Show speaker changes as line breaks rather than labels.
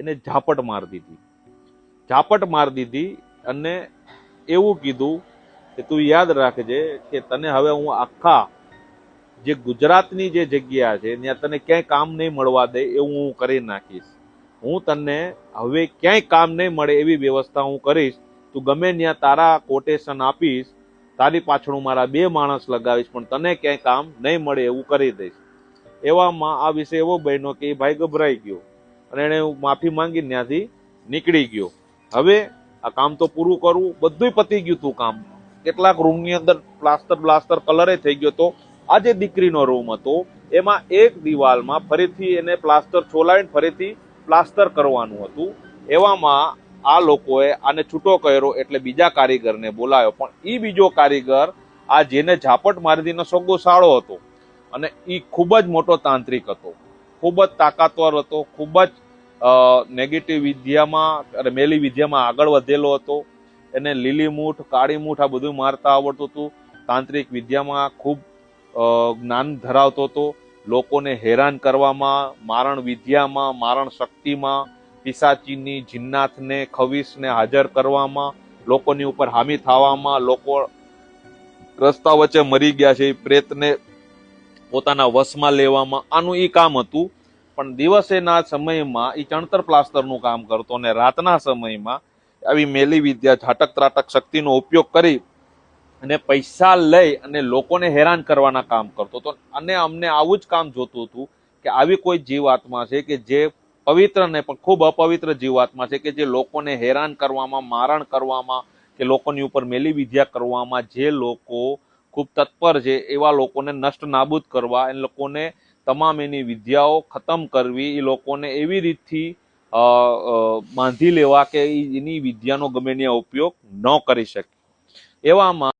એને ઝાપટ મારી દીધી। ઝાપટ મારી દીધી અને એવું કીધું કે તું યાદ રાખજે કે તને હવે હું આખા જે ગુજરાતની જે જગ્યા છે ત્યાં તને ક્યાંય કામ નહીં મળવા દે એવું હું કરી નાખીશ। હું તને હવે ક્યાંય કામ નહીં મળે એવી વ્યવસ્થા હું કરીશ। તું ગમે ત્યાં તારા કોટેશન આપીશ, તારી પાછળ મારા 2 માણસ લગાવીશ, પણ તને ક્યાંય કામ નહીં મળે એવું કરી દઈશ। એવામાં આ વિષય એવો બન્યો કે એ ભાઈ ગભરાઈ ગયો અને એને માફી માંગી ત્યાંથી નીકળી ગયો। હવે આ કામ તો પૂરું કરવું, બધું પતી ગયું તું કામ, કેટલાક રૂમની અંદર પ્લાસ્ટર કલરે થઈ ગયો તો આ જે દીકરીનો રૂમ હતો એમાં એક દિવાલમાં ફરીથી એને પ્લાસ્ટર છોલાવીને ફરીથી પ્લાસ્ટર કરવાનું હતું। એવામાં આ લોકોએ આને છૂટો કર્યો એટલે બીજા કારીગરને બોલાવ્યો, પણ એ બીજો કારીગર આ જેને ઝાપટ મારી દીધીનો સગો સાળો હતો અને એ ખૂબ જ મોટો તાંત્રિક હતો, ખૂબ જ તાકાતવર હતો, ખૂબ જ નેગેટિવ વિદ્યામાં અને મેલી વિદ્યામાં આગળ વધેલો હતો। એને લીલી મૂઠ, કાળી મૂઠ આ બધું મારતા આવડતું હતું, તાંત્રિક વિદ્યામાં ખૂબ જ્ઞાન ધરાવતો હતો, લોકોને હેરાન કરવામાં, મારણ વિદ્યામાં, મારણ શક્તિમાં, પિશાચીની જિન્નાતને ખવીસને હાજર કરવામાં, લોકોની ઉપર હામી થવામાં, લોકો રસ્તા વચ્ચે મરી ગયા છે પ્રેતને પોતાના વશમાં લેવામાં, આનું એ કામ હતું। પણ દિવસેના સમયમાં એ ચણતર પ્લાસ્ટરનું કામ કરતો અને રાતના સમયમાં આવી મેલી વિદ્યા, ઝાટક ત્રાટક શક્તિનો ઉપયોગ કરી અને પૈસા લઈ અને લોકોને હેરાન કરવાના કામ કરતો હતો। અને અમને આવું જ કામ જોતું હતું કે આવી કોઈ જીવાત્મા છે કે જે પવિત્ર ને પણ ખૂબ અપવિત્ર જીવાત્મા છે કે જે લોકોને હેરાન કરવામાં, મારણ કરવામાં કે લોકોની ઉપર મેલી વિદ્યા કરવામાં જે લોકો ખૂબ તત્પર છે એવા લોકોને નષ્ટ નાબૂદ કરવા, એ લોકોને તમામ એની વિદ્યાઓ ખતમ કરવી, એ લોકોને એવી રીતથી બાંધી લેવા કે એની વિદ્યાનો ગમે ત્યાં ઉપયોગ ન કરી શકે। એવામાં